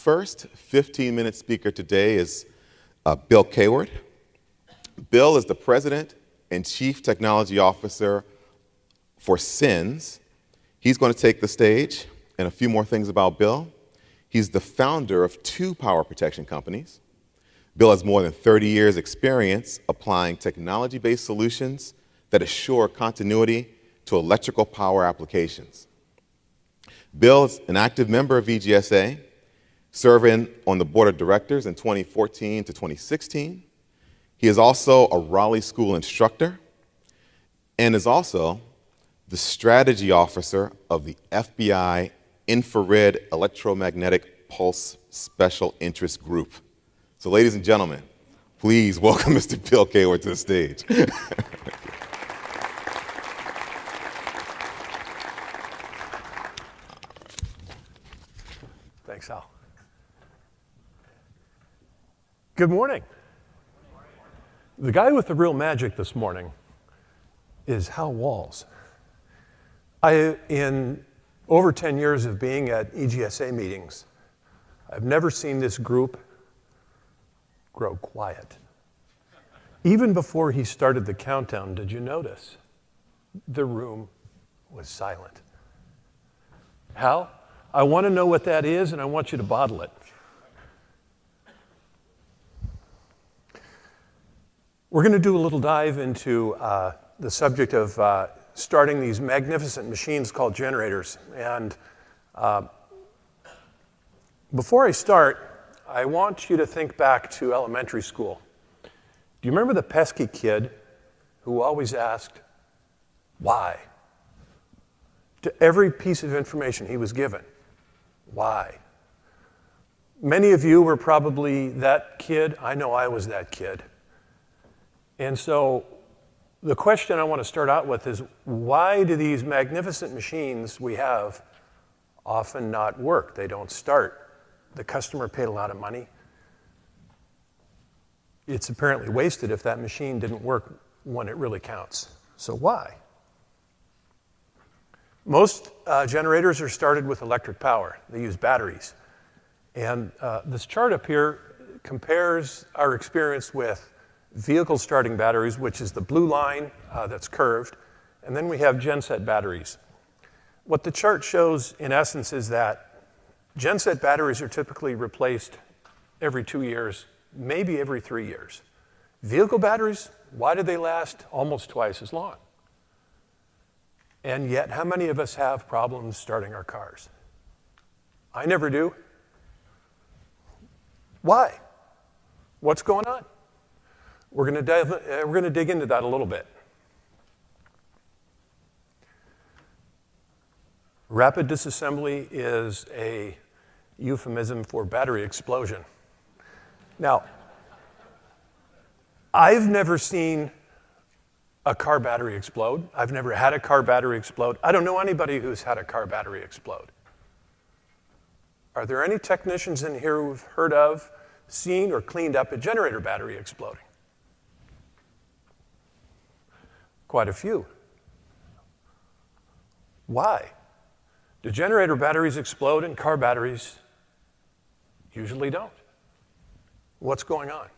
first 15-minute speaker today is Bill Kaewert. Bill is the President and Chief Technology Officer for SENS. He's going to take the stage, and a few more things about Bill. He's the founder of 2 power protection companies. Bill has more than 30 years' experience applying technology-based solutions that assure continuity to electrical power applications. Bill is an active member of EGSA, serving on the board of directors in 2014 to 2016. He is also a Raleigh School instructor and is also the strategy officer of the FBI Infrared Electromagnetic Pulse Special Interest Group. So ladies and gentlemen, please welcome Mr. Bill Kaewert to the stage. Thanks, Al. Good morning. The guy with the real magic this morning is Hal Walls. In over 10 years of being at EGSA meetings, I've never seen this group grow quiet. Even before he started the countdown, did you notice? The room was silent. Hal, I want to know what that is, and I want you to bottle it. We're going to do a little dive into the subject of starting these magnificent machines called generators. And before I start, I want you to think back to elementary school. Do you remember the pesky kid who always asked, why? To every piece of information he was given. Why? Many of you were probably that kid. I know I was that kid. And so the question I want to start out with is, why do these magnificent machines we have often not work? They don't start. The customer paid a lot of money. It's apparently wasted if that machine didn't work when it really counts. So why? Most generators are started with electric power. They use batteries. And this chart up here compares our experience with vehicle starting batteries, which is the blue line that's curved, and then we have Genset batteries. What the chart shows, in essence, is that Genset batteries are typically replaced every 2 years, maybe every 3 years. Vehicle batteries, why do they last almost twice as long? And yet, how many of us have problems starting our cars? I never do. Why? What's going on? We're going to dig into that a little bit. Rapid disassembly is a euphemism for battery explosion. Now, I've never seen a car battery explode. I've never had a car battery explode. I don't know anybody who's had a car battery explode. Are there any technicians in here who've heard of, seen, or cleaned up a generator battery exploding? Quite a few. Why? Do generator batteries explode and car batteries usually don't? What's going on?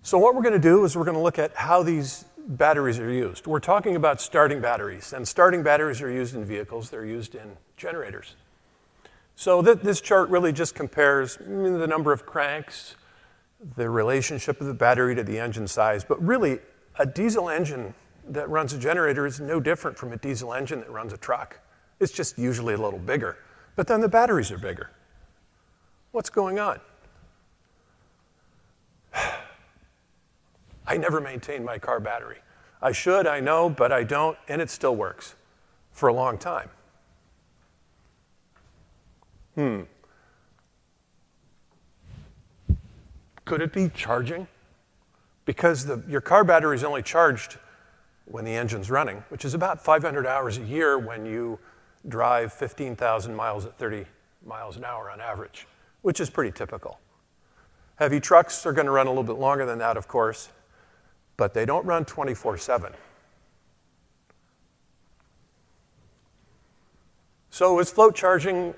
So what we're going to do is we're going to look at how these batteries are used. We're talking about starting batteries, and starting batteries are used in vehicles. They're used in generators. So this chart really just compares the number of cranks, the relationship of the battery to the engine size, but really a diesel engine that runs a generator is no different from a diesel engine that runs a truck. It's just usually a little bigger. But then the batteries are bigger. What's going on? I never maintain my car battery. I should, I know, but I don't, and it still works for a long time. Could it be charging? Because your car battery is only charged when the engine's running, which is about 500 hours a year when you drive 15,000 miles at 30 miles an hour on average, which is pretty typical. Heavy trucks are going to run a little bit longer than that, of course, but they don't run 24/7. So is float charging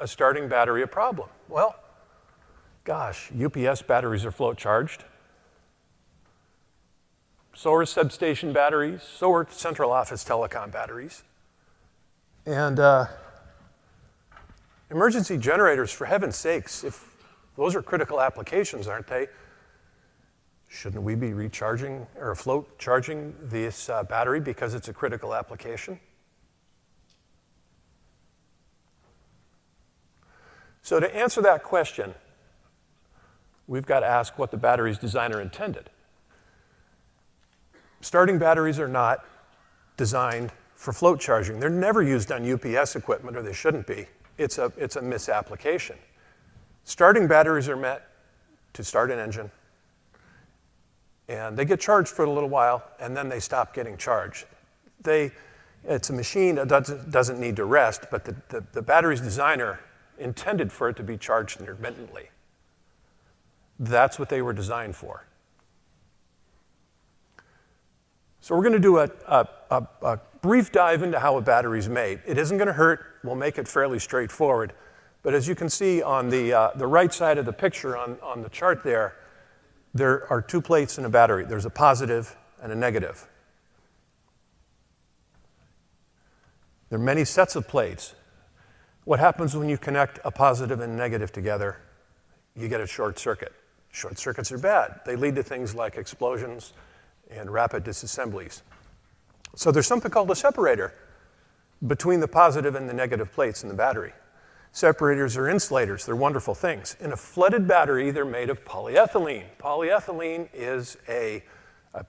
a starting battery a problem? Well, gosh, UPS batteries are float charged. So are substation batteries. So are central office telecom batteries. And emergency generators, for heaven's sakes, if those are critical applications, aren't they? Shouldn't we be recharging or float charging this battery because it's a critical application? So to answer that question, we've got to ask what the battery's designer intended. Starting batteries are not designed for float charging. They're never used on UPS equipment, or they shouldn't be. It's a misapplication. Starting batteries are meant to start an engine, and they get charged for a little while, and then they stop getting charged. It's a machine that doesn't need to rest, but the battery's designer intended for it to be charged intermittently. That's what they were designed for. So we're going to do a brief dive into how a battery's made. It isn't going to hurt. We'll make it fairly straightforward. But as you can see on the right side of the picture on the chart there are two plates in a battery. There's a positive and a negative. There are many sets of plates. What happens when you connect a positive and negative together? You get a short circuit. Short circuits are bad. They lead to things like explosions and rapid disassemblies. So there's something called a separator between the positive and the negative plates in the battery. Separators are insulators. They're wonderful things. In a flooded battery, they're made of polyethylene. Polyethylene is a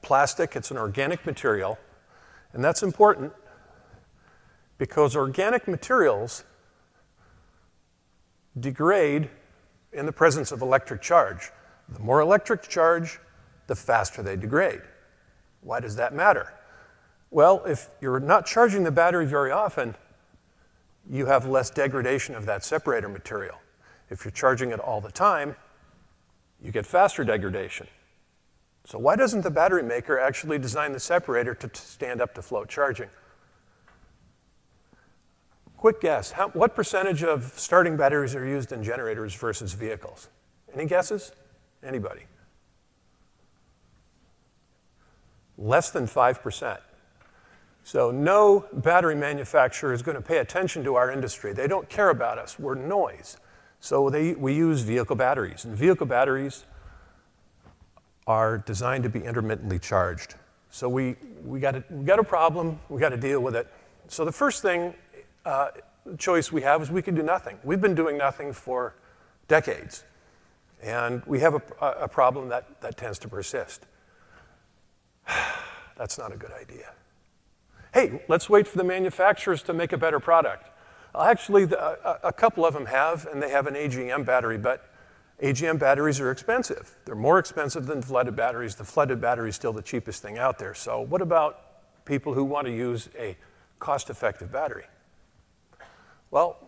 plastic. It's an organic material. And that's important because organic materials degrade in the presence of electric charge. The more electric charge, the faster they degrade. Why does that matter? Well, if you're not charging the battery very often, you have less degradation of that separator material. If you're charging it all the time, you get faster degradation. So why doesn't the battery maker actually design the separator to stand up to float charging? Quick guess, what percentage of starting batteries are used in generators versus vehicles? Any guesses? Anybody? Less than 5%. So no battery manufacturer is going to pay attention to our industry. They don't care about us. We're noise. So we use vehicle batteries. And vehicle batteries are designed to be intermittently charged. So we got a problem. We got to deal with it. So the first choice we have is we can do nothing. We've been doing nothing for decades. And we have a problem that tends to persist. That's not a good idea. Hey, let's wait for the manufacturers to make a better product. Actually, a couple of them have, and they have an AGM battery, but AGM batteries are expensive. They're more expensive than flooded batteries. The flooded battery is still the cheapest thing out there. So what about people who want to use a cost-effective battery? Well,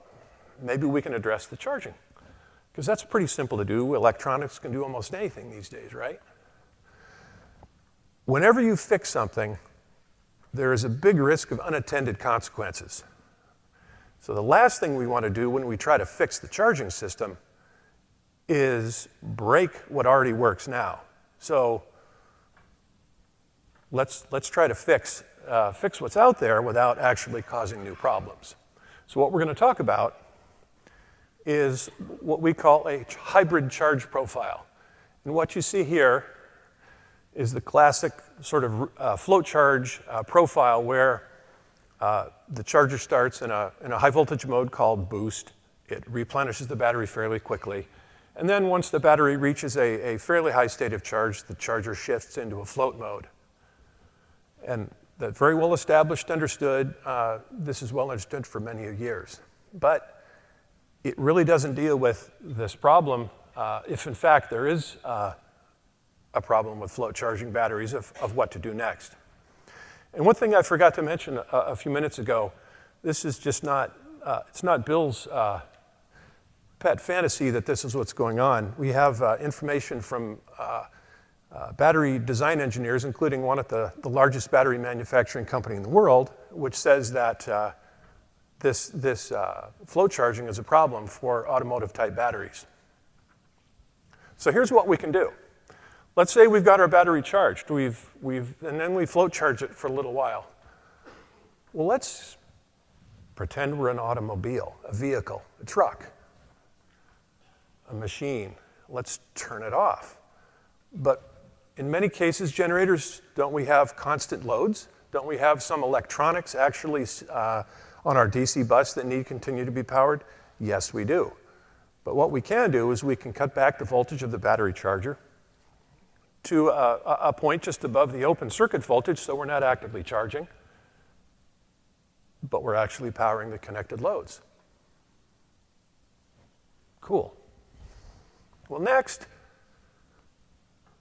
maybe we can address the charging, because that's pretty simple to do. Electronics can do almost anything these days, right? Whenever you fix something, there is a big risk of unattended consequences. So the last thing we want to do when we try to fix the charging system is break what already works now. So let's try to fix what's out there without actually causing new problems. So what we're going to talk about is what we call a hybrid charge profile. And what you see here is the classic sort of float charge profile where the charger starts in a high voltage mode called boost. It replenishes the battery fairly quickly. And then once the battery reaches a fairly high state of charge, the charger shifts into a float mode. And that's very well established, understood. This is well understood for many years. But it really doesn't deal with this problem if in fact there is a problem with float charging batteries of what to do next. And one thing I forgot to mention a few minutes ago, this is just not, it's not Bill's pet fantasy that this is what's going on. We have information from battery design engineers, including one at the largest battery manufacturing company in the world, which says that this flow charging is a problem for automotive-type batteries. So here's what we can do. Let's say we've got our battery charged, and then we float charge it for a little while. Well, let's pretend we're an automobile, a vehicle, a truck, a machine. Let's turn it off. But in many cases, generators, don't we have constant loads? Don't we have some electronics actually on our DC bus that need to continue to be powered? Yes, we do. But what we can do is we can cut back the voltage of the battery charger to a point just above the open circuit voltage, so we're not actively charging, but we're actually powering the connected loads. Cool. Well, next,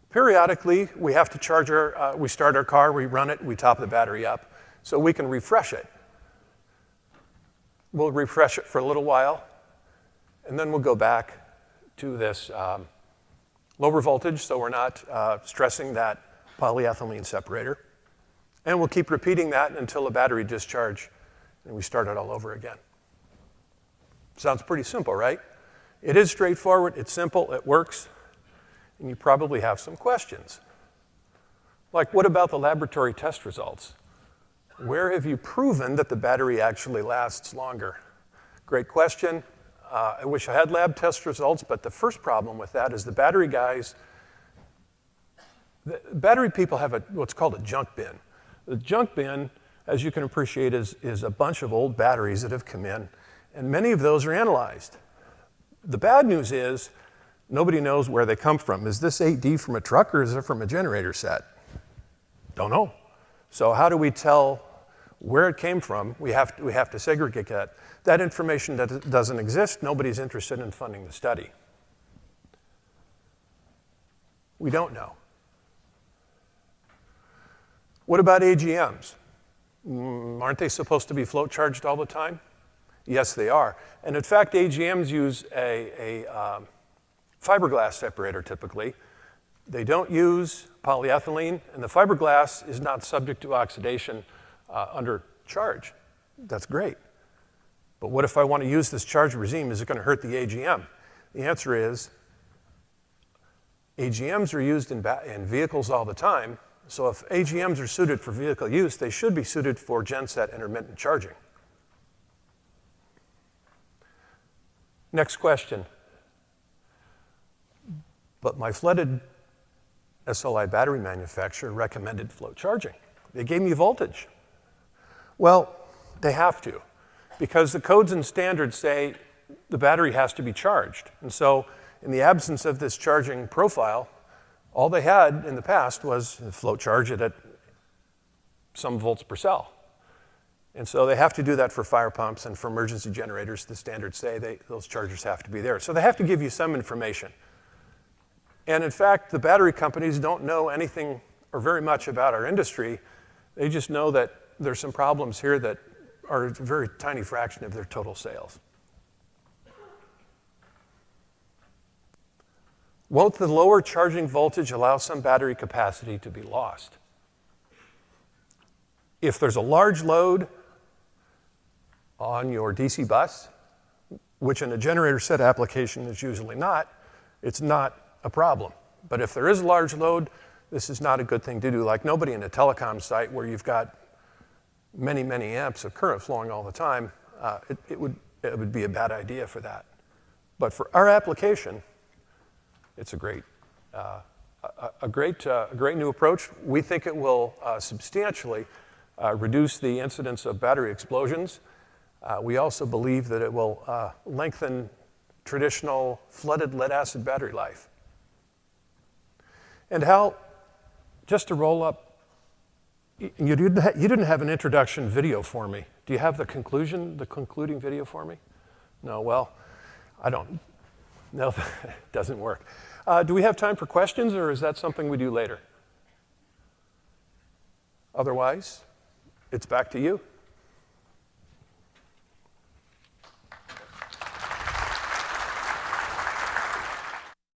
periodically, we have to charge we start our car, we run it, we top the battery up, so we can refresh it. We'll refresh it for a little while, and then we'll go back to this lower voltage, so we're not stressing that polyethylene separator. And we'll keep repeating that until the battery discharge, and we start it all over again. Sounds pretty simple, right? It is straightforward, it's simple, it works, and you probably have some questions. Like, what about the laboratory test results? Where have you proven that the battery actually lasts longer? Great question. I wish I had lab test results, but the first problem with that is the battery guys, the battery people have what's called a junk bin. The junk bin, as you can appreciate, is a bunch of old batteries that have come in, and many of those are analyzed. The bad news is nobody knows where they come from. Is this 8D from a truck or is it from a generator set? Don't know. So how do we tell where it came from? We have to segregate that. That information that doesn't exist, nobody's interested in funding the study. We don't know. What about AGMs? Aren't they supposed to be float charged all the time? Yes, they are. And in fact, AGMs use a fiberglass separator typically. They don't use polyethylene, and the fiberglass is not subject to oxidation under charge. That's great. But what if I want to use this charge regime? Is it going to hurt the AGM? The answer is AGMs are used in vehicles all the time, so if AGMs are suited for vehicle use, they should be suited for Genset intermittent charging. Next question. But my flooded SLI battery manufacturer recommended float charging. They gave me voltage. Well, they have to, because the codes and standards say the battery has to be charged. And so in the absence of this charging profile, all they had in the past was float charge it at some volts per cell. And so they have to do that for fire pumps and for emergency generators. The standards say those chargers have to be there. So they have to give you some information. And in fact, the battery companies don't know anything or very much about our industry. They just know that there's some problems here that are a very tiny fraction of their total sales. Won't the lower charging voltage allow some battery capacity to be lost? If there's a large load on your DC bus, which in a generator set application is usually not, it's not a problem. But if there is a large load, this is not a good thing to do. Like nobody in a telecom site where you've got many, many amps of current flowing all the time, it would be a bad idea for that. But for our application, it's a great new approach. We think it will substantially reduce the incidence of battery explosions. We also believe that it will lengthen traditional flooded lead-acid battery life. And Hal, just to roll up, you didn't have an introduction video for me. Do you have the concluding video for me? No, well, I don't. No, it doesn't work. Do we have time for questions, or is that something we do later? Otherwise, it's back to you.